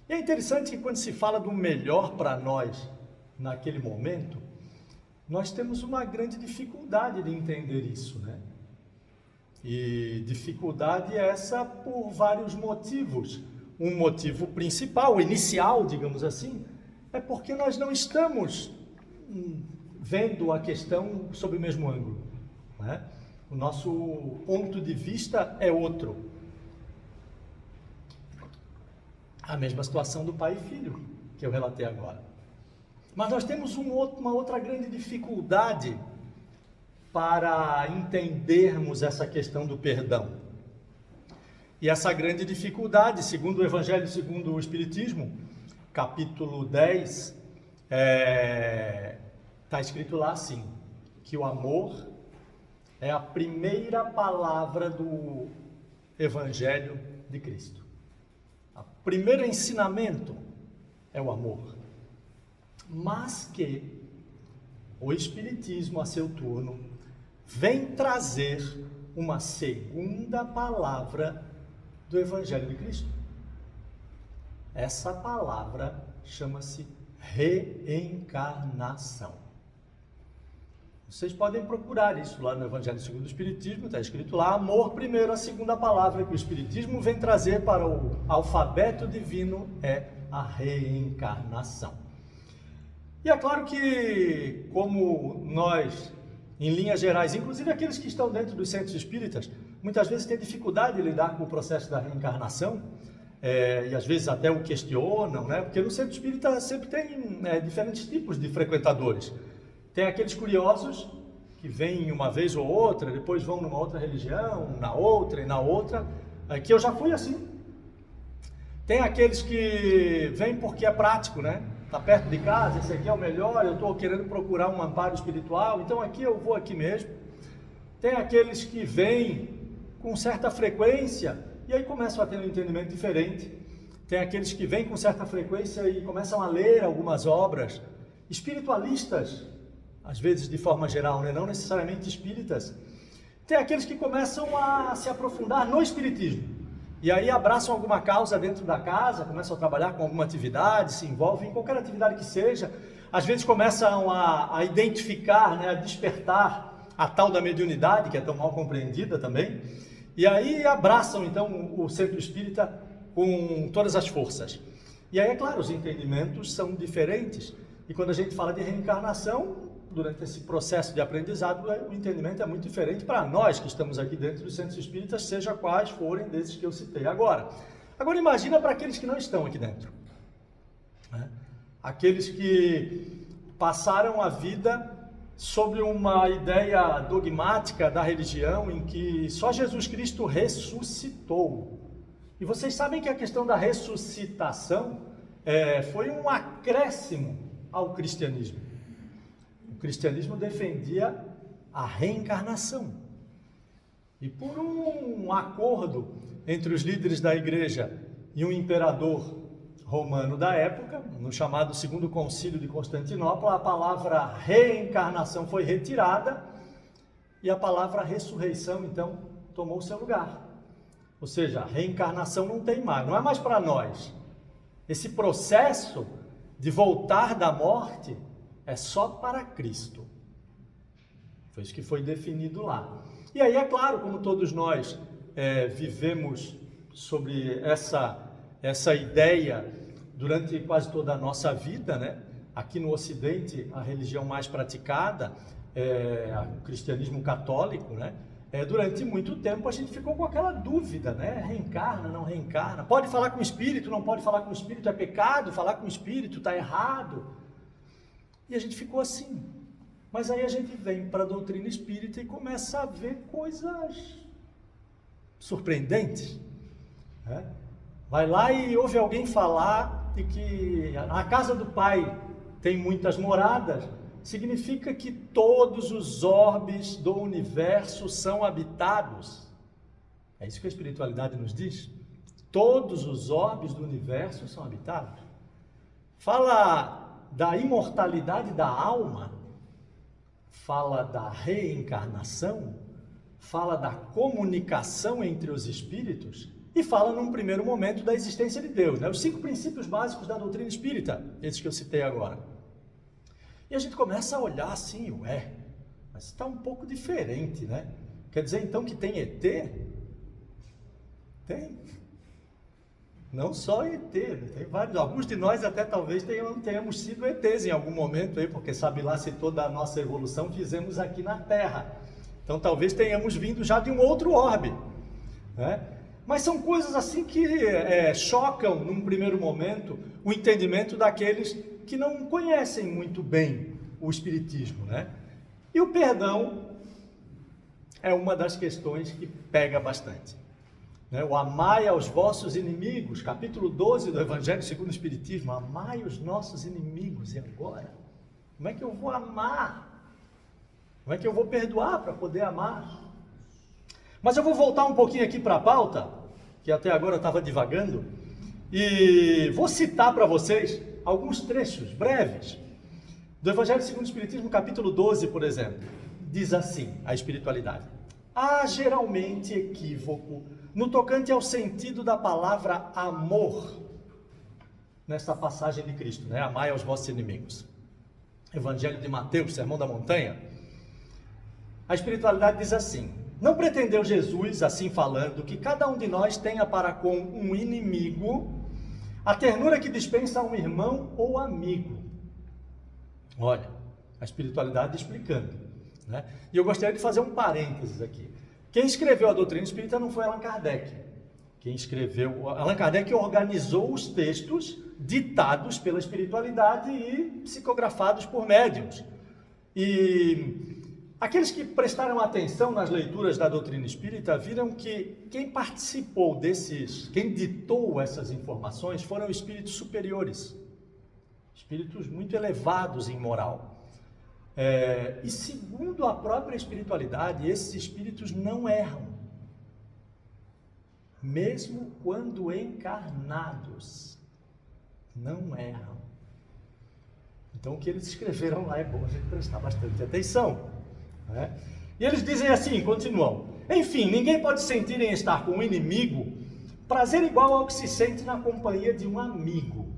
E é interessante que quando se fala do melhor para nós naquele momento, nós temos uma grande dificuldade de entender isso, né? E dificuldade essa por vários motivos. Um motivo principal, inicial, digamos assim, é porque nós não estamos vendo a questão sob o mesmo ângulo, né? O nosso ponto de vista é outro. A mesma situação do pai e filho, que eu relatei agora. Mas nós temos uma outra grande dificuldade para entendermos essa questão do perdão. E essa grande dificuldade, segundo o Evangelho, segundo o Espiritismo, capítulo 10, está escrito lá assim, que o amor é a primeira palavra do Evangelho de Cristo. O primeiro ensinamento é o amor. Mas que o Espiritismo, a seu turno, vem trazer uma segunda palavra do Evangelho de Cristo. Essa palavra chama-se reencarnação. Vocês podem procurar isso lá no Evangelho segundo o Espiritismo, está escrito lá, amor primeiro, a segunda palavra que o Espiritismo vem trazer para o alfabeto divino é a reencarnação. E é claro que, como nós, em linhas gerais, inclusive aqueles que estão dentro dos centros espíritas, muitas vezes têm dificuldade de lidar com o processo da reencarnação, e às vezes até o questionam, né? Porque no centro espírita sempre tem diferentes tipos de frequentadores. Tem aqueles curiosos que vêm uma vez ou outra, depois vão numa outra religião, na outra e na outra, que eu já fui assim. Tem aqueles que vêm porque é prático, né? Está perto de casa, esse aqui é o melhor, eu estou querendo procurar um amparo espiritual, então aqui eu vou aqui mesmo. Tem aqueles que vêm com certa frequência e aí começam a ter um entendimento diferente. Tem aqueles que vêm com certa frequência e começam a ler algumas obras espiritualistas, às vezes de forma geral, né? Não necessariamente espíritas. Tem aqueles que começam a se aprofundar no espiritismo. E aí abraçam alguma causa dentro da casa, começam a trabalhar com alguma atividade, se envolvem em qualquer atividade que seja. Às vezes começam a identificar, né, a despertar a tal da mediunidade, que é tão mal compreendida também. E aí abraçam, então, o centro espírita com todas as forças. E aí, é claro, os entendimentos são diferentes. E quando a gente fala de reencarnação, durante esse processo de aprendizado, o entendimento é muito diferente para nós que estamos aqui dentro dos centros espíritas, seja quais forem desses que eu citei agora. Agora imagina para aqueles que não estão aqui dentro, né? Aqueles que passaram a vida sobre uma ideia dogmática da religião em que só Jesus Cristo ressuscitou. E vocês sabem que a questão da ressuscitação foi um acréscimo ao cristianismo. O cristianismo defendia a reencarnação. E por um acordo entre os líderes da igreja e um imperador romano da época, no chamado Segundo Concílio de Constantinopla, a palavra reencarnação foi retirada e a palavra ressurreição, então, tomou seu lugar. Ou seja, a reencarnação não tem mais, não é mais para nós. Esse processo de voltar da morte é só para Cristo. Foi isso que foi definido lá. E aí, é claro, como todos nós vivemos sobre essa ideia durante quase toda a nossa vida, né? Aqui no Ocidente, a religião mais praticada é o cristianismo católico, né? Durante muito tempo a gente ficou com aquela dúvida, né? Reencarna, não reencarna? Pode falar com o espírito, não pode falar com o espírito? É pecado falar com o espírito? Está errado? E a gente ficou assim. Mas aí a gente vem para a doutrina espírita e começa a ver coisas surpreendentes, né? Vai lá e ouve alguém falar de que a casa do Pai tem muitas moradas, significa que todos os orbes do universo são habitados. É isso que a espiritualidade nos diz. Todos os orbes do universo são habitados. Fala da imortalidade da alma, fala da reencarnação, fala da comunicação entre os espíritos. e fala num primeiro momento da existência de Deus, né? Os 5 princípios básicos da doutrina espírita, esses que eu citei agora. E a gente começa a olhar assim, mas está um pouco diferente, né? Quer dizer então que tem ET? Tem. Não só ET, tem vários. Alguns de nós até talvez tenhamos sido ETs em algum momento, aí, porque sabe lá se toda a nossa evolução fizemos aqui na Terra. Então talvez tenhamos vindo já de um outro orbe, né? Mas são coisas assim que chocam, num primeiro momento, o entendimento daqueles que não conhecem muito bem o Espiritismo, né? E o perdão é uma das questões que pega bastante, né? O amai aos vossos inimigos, capítulo 12 do Evangelho segundo o Espiritismo, amai os nossos inimigos. E agora? Como é que eu vou amar? Como é que eu vou perdoar para poder amar? Mas eu vou voltar um pouquinho aqui para a pauta, que até agora eu estava divagando, e vou citar para vocês alguns trechos breves do Evangelho segundo o Espiritismo, capítulo 12, por exemplo. Diz assim, a espiritualidade: há geralmente equívoco no tocante ao sentido da palavra amor, nesta passagem de Cristo, né? Amai aos vossos inimigos. Evangelho de Mateus, Sermão da Montanha. A espiritualidade diz assim: não pretendeu Jesus, assim falando, que cada um de nós tenha para com um inimigo a ternura que dispensa a um irmão ou amigo. Olha, a espiritualidade explicando, né? E eu gostaria de fazer um parênteses aqui. Quem escreveu a doutrina espírita não foi Allan Kardec. Allan Kardec organizou os textos ditados pela espiritualidade e psicografados por médiuns. E aqueles que prestaram atenção nas leituras da doutrina espírita viram que quem participou quem ditou essas informações foram espíritos superiores, espíritos muito elevados em moral. E segundo a própria espiritualidade, esses espíritos não erram, mesmo quando encarnados, não erram. Então o que eles escreveram lá é bom a gente prestar bastante atenção, né? E eles dizem assim, continuam: enfim, ninguém pode sentir em estar com um inimigo prazer igual ao que se sente na companhia de um amigo.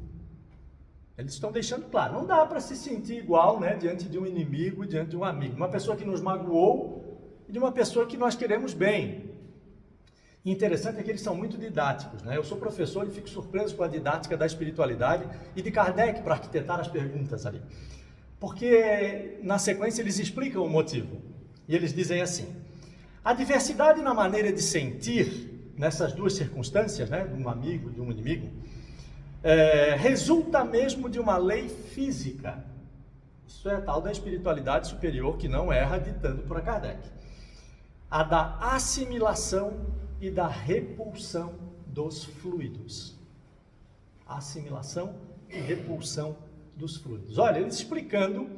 Eles estão deixando claro, não dá para se sentir igual, né, diante de um inimigo e diante de um amigo, uma pessoa que nos magoou e de uma pessoa que nós queremos bem. E interessante é que eles são muito didáticos, né? Eu sou professor e fico surpreso com a didática da espiritualidade e de Kardec para arquitetar as perguntas ali. Porque na sequência eles explicam o motivo. E eles dizem assim: a diversidade na maneira de sentir nessas duas circunstâncias, né, de um amigo e de um inimigo, resulta mesmo de uma lei física. Isso é a tal da espiritualidade superior que não erra, ditando por Kardec. A da assimilação e da repulsão dos fluidos. Assimilação e repulsão dos fluidos. Olha, eles explicando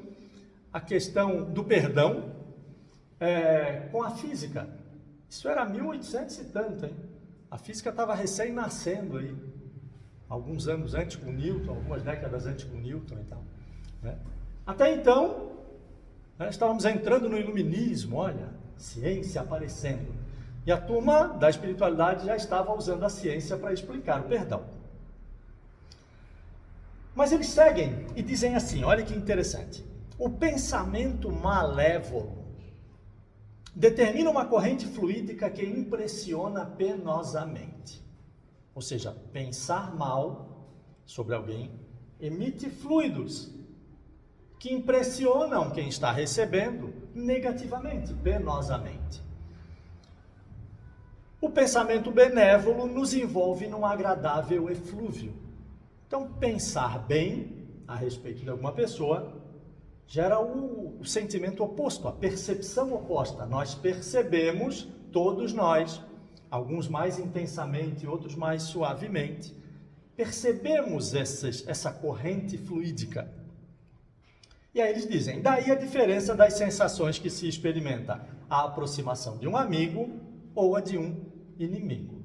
a questão do perdão com a física. Isso era 1800 e tanto, hein? A física estava recém-nascendo aí, alguns anos antes com Newton, algumas décadas antes com Newton e tal, né? Até então, estávamos entrando no iluminismo, olha, ciência aparecendo. E a turma da espiritualidade já estava usando a ciência para explicar o perdão. Mas eles seguem e dizem assim, olha que interessante: o pensamento malévolo determina uma corrente fluídica que impressiona penosamente. Ou seja, pensar mal sobre alguém emite fluidos que impressionam quem está recebendo negativamente, penosamente. O pensamento benévolo nos envolve num agradável eflúvio. Então, pensar bem a respeito de alguma pessoa gera o sentimento oposto, a percepção oposta. Nós percebemos, todos nós, alguns mais intensamente, outros mais suavemente, percebemos essa corrente fluídica. E aí eles dizem, daí a diferença das sensações que se experimenta, a aproximação de um amigo ou a de um inimigo.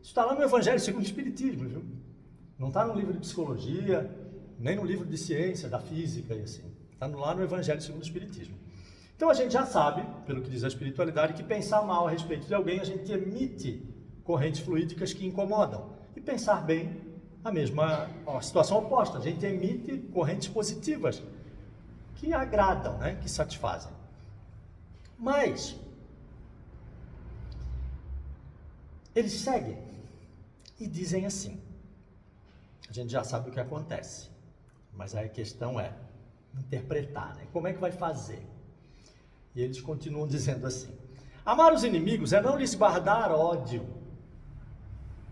Isso está lá no Evangelho segundo o Espiritismo, viu? Não está no livro de psicologia, nem no livro de ciência, da física e assim. Está lá no Evangelho segundo o Espiritismo. Então a gente já sabe, pelo que diz a espiritualidade, que pensar mal a respeito de alguém, a gente emite correntes fluídicas que incomodam. E pensar bem, a situação oposta. A gente emite correntes positivas que agradam, né? Que satisfazem. Mas eles seguem e dizem assim. A gente já sabe o que acontece, mas aí a questão é interpretar, né? Como é que vai fazer? E eles continuam dizendo assim: amar os inimigos é não lhes guardar ódio,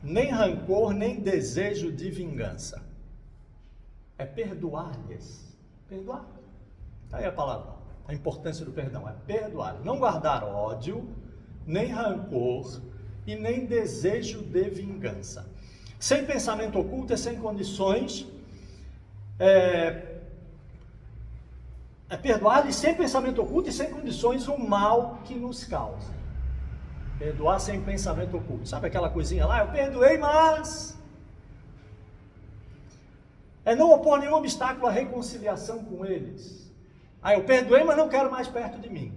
nem rancor, nem desejo de vingança. É perdoar-lhes. Perdoar. Está aí a palavra. A importância do perdão é perdoar. Não guardar ódio, nem rancor e nem desejo de vingança. Sem pensamento oculto e sem condições. Perdoar-lhes sem pensamento oculto e sem condições o mal que nos causa. Perdoar sem pensamento oculto. Sabe aquela coisinha lá? Eu perdoei, mas... é não opor nenhum obstáculo à reconciliação com eles. Eu perdoei, mas não quero mais perto de mim.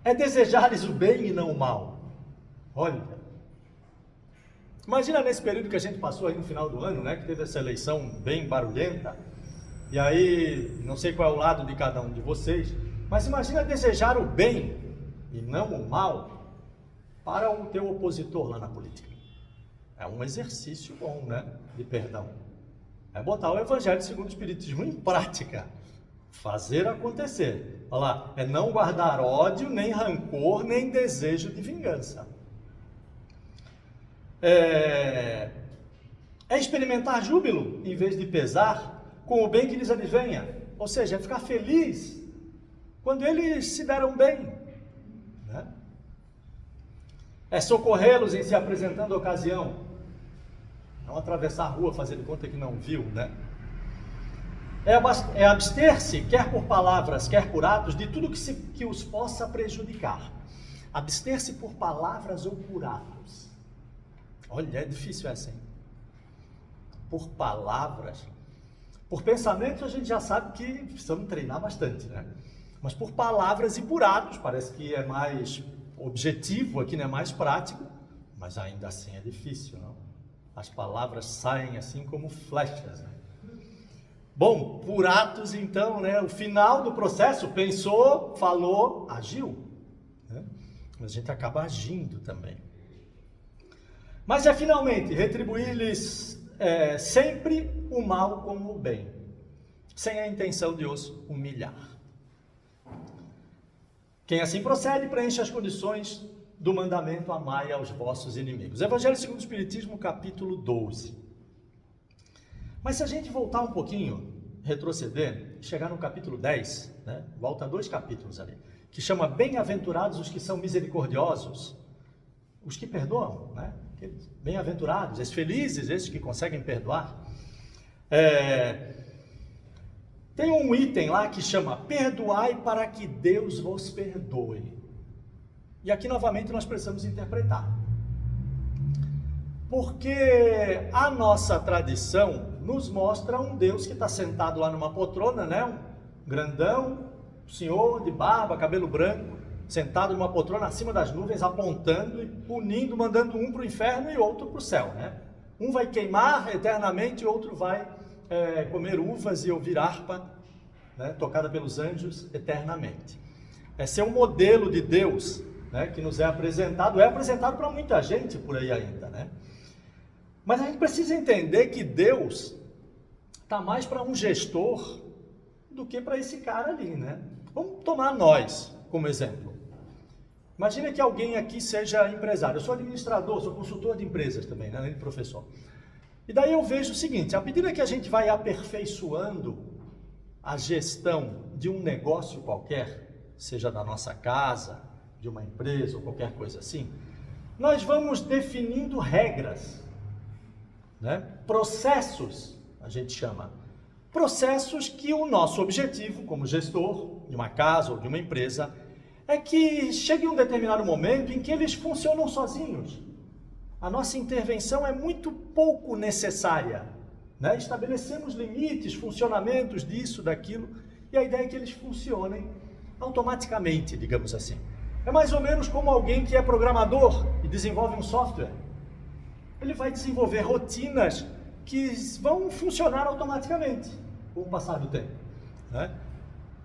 É desejar-lhes o bem e não o mal. Olha, imagina nesse período que a gente passou aí no final do ano, né? Que teve essa eleição bem barulhenta. E aí, não sei qual é o lado de cada um de vocês, mas imagina desejar o bem e não o mal para o teu opositor lá na política. É um exercício bom, né? De perdão. É botar o Evangelho segundo o Espiritismo em prática. Fazer acontecer. Olha lá, é não guardar ódio, nem rancor, nem desejo de vingança. É experimentar júbilo em vez de pesar com o bem que lhes advenha. Ou seja, é ficar feliz quando eles se deram bem, né? É socorrê-los em se apresentando à ocasião. Não atravessar a rua fazendo conta que não viu, né? É abster-se, quer por palavras, quer por atos, de tudo que os possa prejudicar. Abster-se por palavras ou por atos. Olha, é difícil essa, hein? Por palavras. Por pensamentos a gente já sabe que precisamos treinar bastante, né? Mas por palavras e por atos, parece que é mais objetivo aqui, né? Mais prático, mas ainda assim é difícil, não? As palavras saem assim como flechas, né? Bom, por atos então, né? O final do processo, pensou, falou, agiu, né? Mas a gente acaba agindo também. Mas é finalmente retribuir-lhes sempre o mal como o bem, sem a intenção de os humilhar. Quem assim procede preenche as condições do mandamento amai aos vossos inimigos. Evangelho segundo o Espiritismo, capítulo 12. Mas se a gente voltar um pouquinho, retroceder, chegar no capítulo 10, né? Volta 2 capítulos ali, que chama Bem-aventurados os que são misericordiosos, os que perdoam, né? Bem-aventurados, felizes esses que conseguem perdoar. Tem um item lá que chama perdoai para que Deus vos perdoe. E aqui novamente nós precisamos interpretar. Porque a nossa tradição nos mostra um Deus que está sentado lá numa poltrona, né? Um grandão, senhor de barba, cabelo branco, sentado numa poltrona acima das nuvens, apontando e punindo, mandando um para o inferno e outro para o céu, né? Um vai queimar eternamente e outro vai comer uvas e ouvir harpa, né, tocada pelos anjos eternamente. Esse é um modelo de Deus, né, que nos é apresentado para muita gente por aí ainda, né? Mas a gente precisa entender que Deus está mais para um gestor do que para esse cara ali, né? Vamos tomar nós como exemplo. Imagina que alguém aqui seja empresário. Eu sou administrador, sou consultor de empresas também, né, além de professor. E daí eu vejo o seguinte: à medida que a gente vai aperfeiçoando a gestão de um negócio qualquer, seja da nossa casa, de uma empresa ou qualquer coisa assim, nós vamos definindo regras, né? Processos, a gente chama. Processos que o nosso objetivo, como gestor de uma casa ou de uma empresa, é que chegue um determinado momento em que eles funcionam sozinhos. A nossa intervenção é muito pouco necessária, né? Estabelecemos limites, funcionamentos disso, daquilo, e a ideia é que eles funcionem automaticamente, digamos assim. É mais ou menos como alguém que é programador e desenvolve um software. Ele vai desenvolver rotinas que vão funcionar automaticamente com o passar do tempo, né?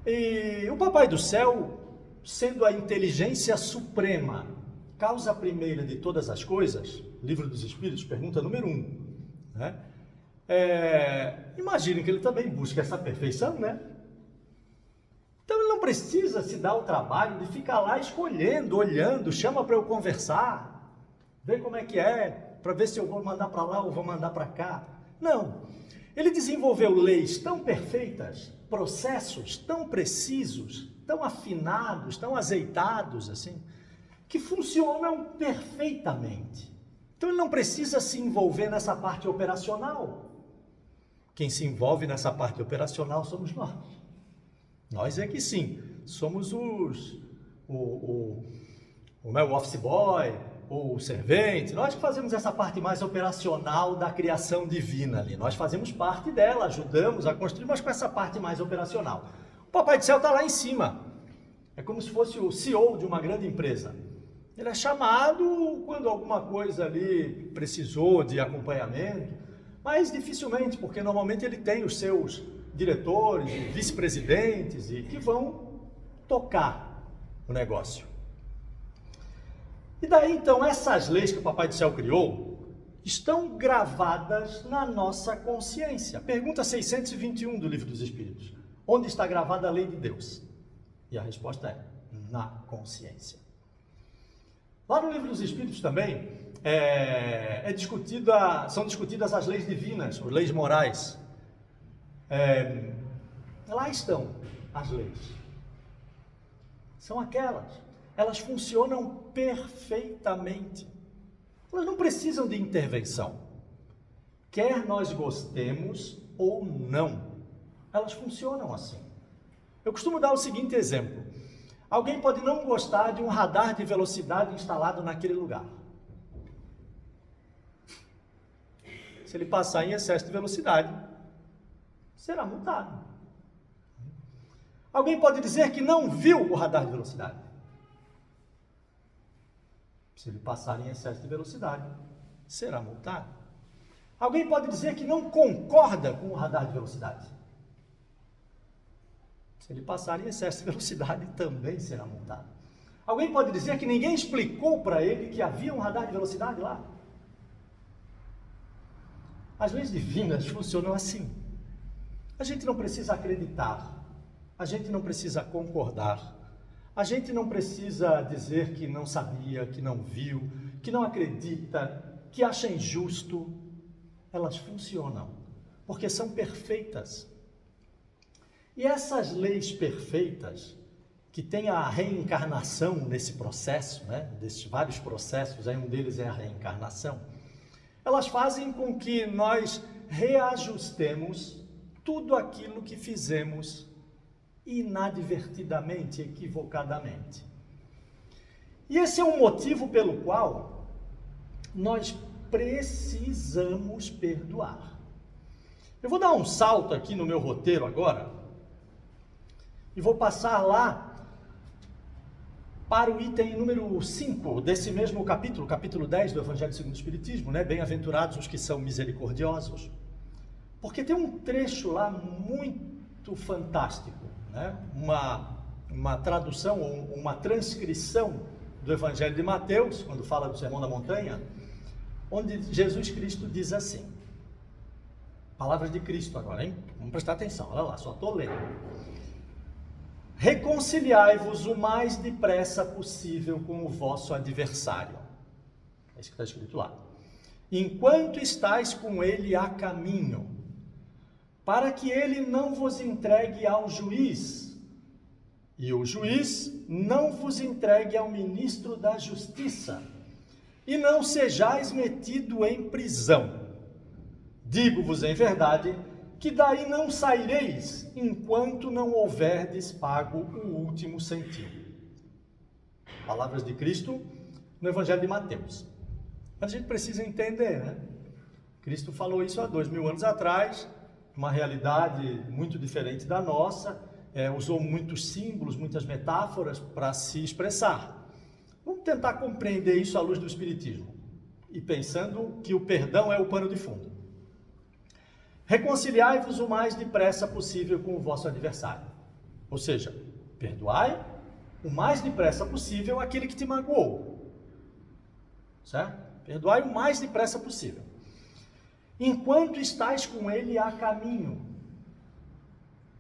E o Papai do Céu, sendo a inteligência suprema, causa primeira de todas as coisas, Livro dos Espíritos, pergunta número 1, né? Imagine que ele também busca essa perfeição, né? Então ele não precisa se dar o trabalho de ficar lá escolhendo, olhando, chama para eu conversar, ver como é que é, para ver se eu vou mandar para lá ou vou mandar para cá. Não, ele desenvolveu leis tão perfeitas, processos tão precisos, tão afinados, tão azeitados, assim, que funcionam perfeitamente. Então ele não precisa se envolver nessa parte operacional. Quem se envolve nessa parte operacional somos nós. Nós é que sim, somos o office boy, ou o servente, nós que fazemos essa parte mais operacional da criação divina ali. Nós fazemos parte dela, ajudamos a construir, mas com essa parte mais operacional. O Papai do Céu está lá em cima. É como se fosse o CEO de uma grande empresa. Ele é chamado quando alguma coisa ali precisou de acompanhamento, mas dificilmente, porque normalmente ele tem os seus diretores, vice-presidentes e que vão tocar o negócio. E daí então essas leis que o Papai do Céu criou estão gravadas na nossa consciência. Pergunta 621 do Livro dos Espíritos. Onde está gravada a lei de Deus? E a resposta é na consciência. Lá no Livro dos Espíritos também são discutidas as leis divinas, as leis morais. Lá estão as leis. São aquelas. Elas funcionam perfeitamente. Elas não precisam de intervenção. Quer nós gostemos ou não, elas funcionam assim. Eu costumo dar o seguinte exemplo. Alguém pode não gostar de um radar de velocidade instalado naquele lugar. Se ele passar em excesso de velocidade, será multado. Alguém pode dizer que não viu o radar de velocidade. Se ele passar em excesso de velocidade, será multado. Alguém pode dizer que não concorda com o radar de velocidade. Se ele passar em excesso de velocidade, também será multado. Alguém pode dizer que ninguém explicou para ele que havia um radar de velocidade lá. As leis divinas funcionam assim. A gente não precisa acreditar, a gente não precisa concordar, a gente não precisa dizer que não sabia, que não viu, que não acredita, que acha injusto. Elas funcionam, porque são perfeitas. E essas leis perfeitas, que tem a reencarnação nesse processo, né? Desses vários processos, aí um deles é a reencarnação, elas fazem com que nós reajustemos tudo aquilo que fizemos inadvertidamente, equivocadamente. E esse é um motivo pelo qual nós precisamos perdoar. Eu vou dar um salto aqui no meu roteiro agora e vou passar lá para o item número 5 desse mesmo capítulo, capítulo 10 do Evangelho segundo o Espiritismo, né? Bem-aventurados os que são misericordiosos. Porque tem um trecho lá muito fantástico, né? Uma tradução ou uma transcrição do Evangelho de Mateus, quando fala do Sermão da Montanha, onde Jesus Cristo diz assim, palavras de Cristo agora, hein? Vamos prestar atenção, olha lá, só estou lendo. Reconciliai-vos o mais depressa possível com o vosso adversário. É isso que está escrito lá. Enquanto estáis com ele a caminho, para que ele não vos entregue ao juiz, e o juiz não vos entregue ao ministro da justiça, e não sejais metido em prisão. Digo-vos em verdade, que daí não saireis, enquanto não houverdes pago o último centavo. Palavras de Cristo no Evangelho de Mateus. Mas a gente precisa entender, né? Cristo falou isso há 2000 anos atrás, uma realidade muito diferente da nossa, usou muitos símbolos, muitas metáforas para se expressar. Vamos tentar compreender isso à luz do Espiritismo e pensando que o perdão é o pano de fundo. Reconciliai-vos o mais depressa possível com o vosso adversário. Ou seja, perdoai o mais depressa possível aquele que te magoou. Certo? Perdoai o mais depressa possível. Enquanto estais com ele a caminho.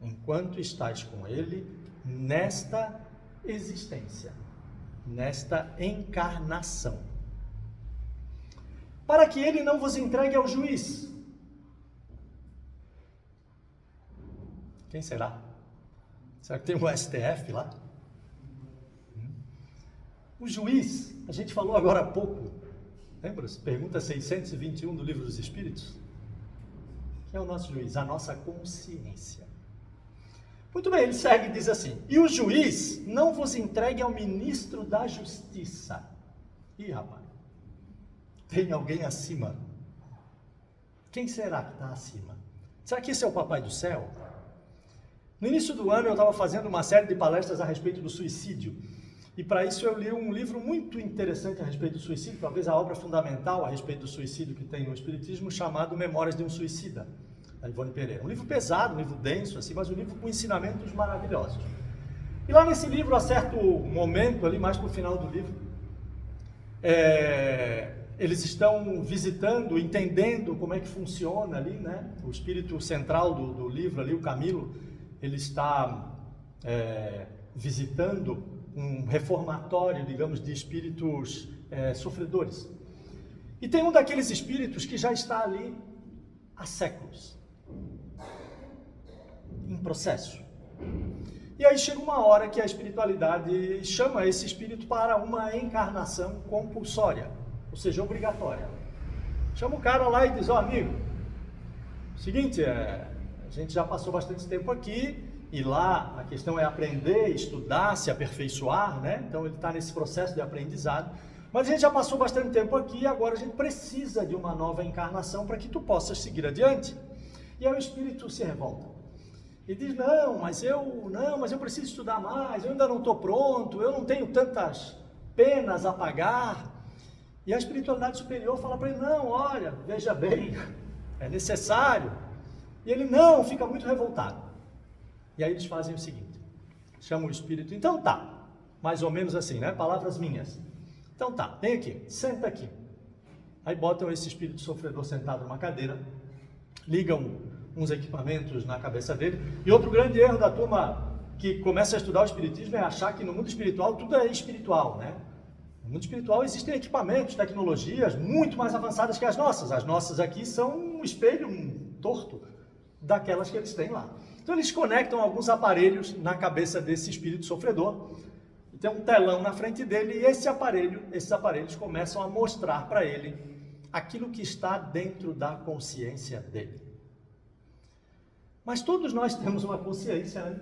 Enquanto estais com ele nesta existência, nesta encarnação. Para que ele não vos entregue ao juiz. Quem será? Será que tem um STF lá? O juiz, a gente falou agora há pouco, lembra-se? Pergunta 621 do Livro dos Espíritos. Quem é o nosso juiz? A nossa consciência. Muito bem, ele segue e diz assim: e o juiz não vos entregue ao ministro da justiça. Ih, rapaz, tem alguém acima? Quem será que está acima? Será que esse é o Papai do Céu? No início do ano eu estava fazendo uma série de palestras a respeito do suicídio. E para isso eu li um livro muito interessante a respeito do suicídio, talvez a obra fundamental a respeito do suicídio que tem no Espiritismo, chamado Memórias de um Suicida, da Ivone Pereira. Um livro pesado, um livro denso, assim, mas um livro com ensinamentos maravilhosos. E lá nesse livro, a certo momento, ali mais para o final do livro, eles estão visitando, entendendo como é que funciona ali, né? O espírito central do livro ali, o Camilo, ele está visitando um reformatório, digamos, de espíritos sofredores. E tem um daqueles espíritos que já está ali há séculos, em processo. E aí chega uma hora que a espiritualidade chama esse espírito para uma encarnação compulsória, ou seja, obrigatória. Chama o cara lá e diz: ó, amigo, seguinte, a gente já passou bastante tempo aqui, e lá a questão é aprender, estudar, se aperfeiçoar, né? Então ele está nesse processo de aprendizado. Mas a gente já passou bastante tempo aqui e agora a gente precisa de uma nova encarnação para que tu possas seguir adiante. E aí o espírito se revolta. E diz: não, mas eu preciso estudar mais, eu ainda não estou pronto, eu não tenho tantas penas a pagar. E a espiritualidade superior fala para ele: não, olha, veja bem, é necessário. E ele não, fica muito revoltado. E aí eles fazem o seguinte, chamam o espírito: então tá, mais ou menos assim, né? Palavras minhas. Então tá, vem aqui, senta aqui. Aí botam esse espírito sofredor sentado numa cadeira, ligam uns equipamentos na cabeça dele. E outro grande erro da turma que começa a estudar o espiritismo é achar que no mundo espiritual tudo é espiritual, né? No mundo espiritual existem equipamentos, tecnologias muito mais avançadas que as nossas. As nossas aqui são um espelho torto daquelas que eles têm lá. Então eles conectam alguns aparelhos na cabeça desse espírito sofredor, e tem um telão na frente dele, e esses aparelhos começam a mostrar para ele aquilo que está dentro da consciência dele. Mas todos nós temos uma consciência, né?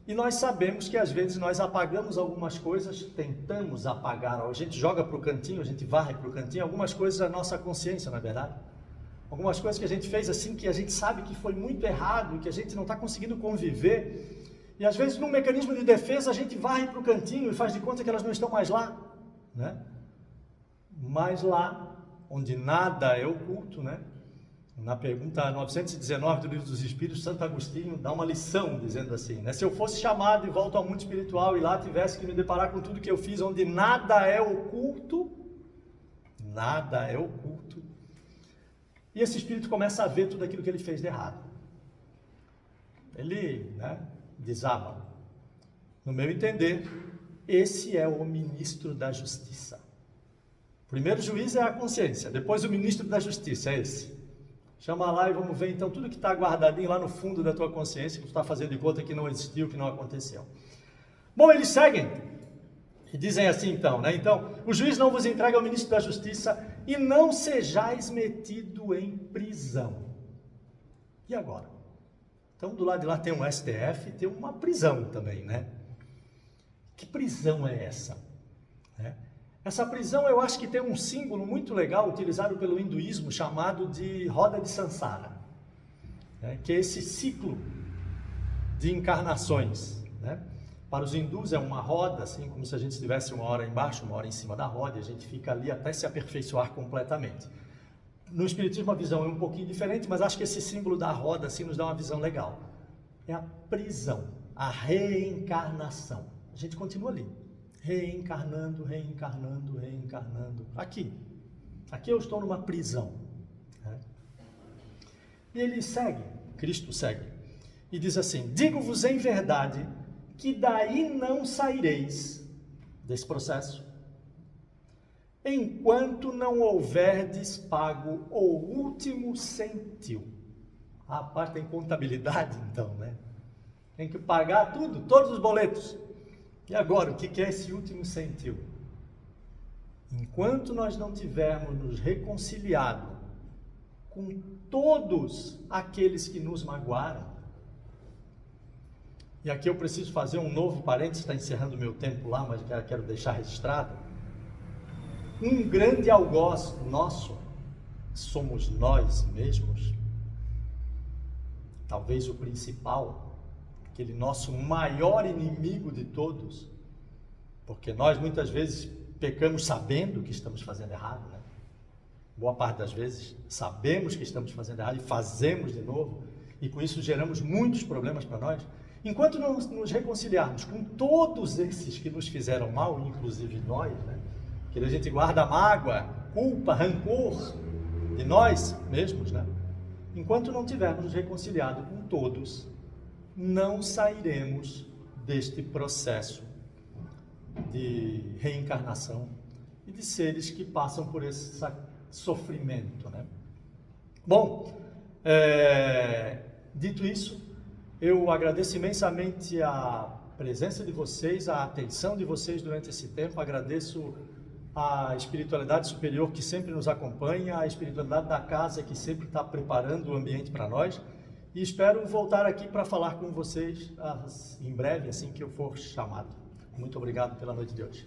E nós sabemos que às vezes nós apagamos algumas coisas, tentamos apagar, a gente joga para o cantinho, a gente varre para o cantinho, algumas coisas da nossa consciência, não é verdade? Algumas coisas que a gente fez assim, que a gente sabe que foi muito errado, que a gente não está conseguindo conviver. E às vezes, num mecanismo de defesa, a gente varre para o cantinho e faz de conta que elas não estão mais lá, né? Mas lá, onde nada é oculto, né? Na pergunta 919 do Livro dos Espíritos, Santo Agostinho dá uma lição, dizendo assim, né? Se eu fosse chamado de volta ao mundo espiritual e lá tivesse que me deparar com tudo que eu fiz, onde nada é oculto, e esse espírito começa a ver tudo aquilo que ele fez de errado. Ele, né, desaba. No meu entender, esse é o ministro da justiça. O primeiro juiz é a consciência, depois o ministro da justiça é esse. Chama lá e vamos ver então tudo que está guardadinho lá no fundo da tua consciência, que tu está fazendo de conta que não existiu, que não aconteceu. Bom, eles seguem e dizem assim então, né? Então, o juiz não vos entrega ao ministro da justiça e não sejais metido em prisão. E agora? Então, do lado de lá tem um STF, tem uma prisão também, né? Que prisão é essa? Essa prisão eu acho que tem um símbolo muito legal utilizado pelo hinduísmo chamado de roda de Sansara, né? Que é esse ciclo de encarnações, né? Para os hindus é uma roda, assim como se a gente estivesse uma hora embaixo, uma hora em cima da roda, e a gente fica ali até se aperfeiçoar completamente. No Espiritismo a visão é um pouquinho diferente, mas acho que esse símbolo da roda assim nos dá uma visão legal. É a prisão, a reencarnação. A gente continua ali, reencarnando, reencarnando, reencarnando. Aqui eu estou numa prisão. Né? E ele segue, Cristo segue, e diz assim: digo-vos em verdade que daí não saireis desse processo, enquanto não houverdes pago o último centil. A parte tem contabilidade, então, né? Tem que pagar tudo, todos os boletos. E agora, o que é esse último centil? Enquanto nós não tivermos nos reconciliado com todos aqueles que nos magoaram, e aqui eu preciso fazer um novo parênteses, está encerrando o meu tempo lá, mas quero deixar registrado. Um grande algoz nosso somos nós mesmos. Talvez o principal, aquele nosso maior inimigo de todos, porque nós muitas vezes pecamos sabendo que estamos fazendo errado, né? Boa parte das vezes sabemos que estamos fazendo errado e fazemos de novo, e com isso geramos muitos problemas para nós. Enquanto não nos reconciliarmos com todos esses que nos fizeram mal, inclusive nós, né? Que a gente guarda mágoa, culpa, rancor de nós mesmos, né? Enquanto não tivermos nos reconciliado com todos, não sairemos deste processo de reencarnação e de seres que passam por esse sofrimento, né? Bom, dito isso, eu agradeço imensamente a presença de vocês, a atenção de vocês durante esse tempo, agradeço a espiritualidade superior que sempre nos acompanha, a espiritualidade da casa que sempre está preparando o ambiente para nós, e espero voltar aqui para falar com vocês em breve, assim que eu for chamado. Muito obrigado pela noite de hoje.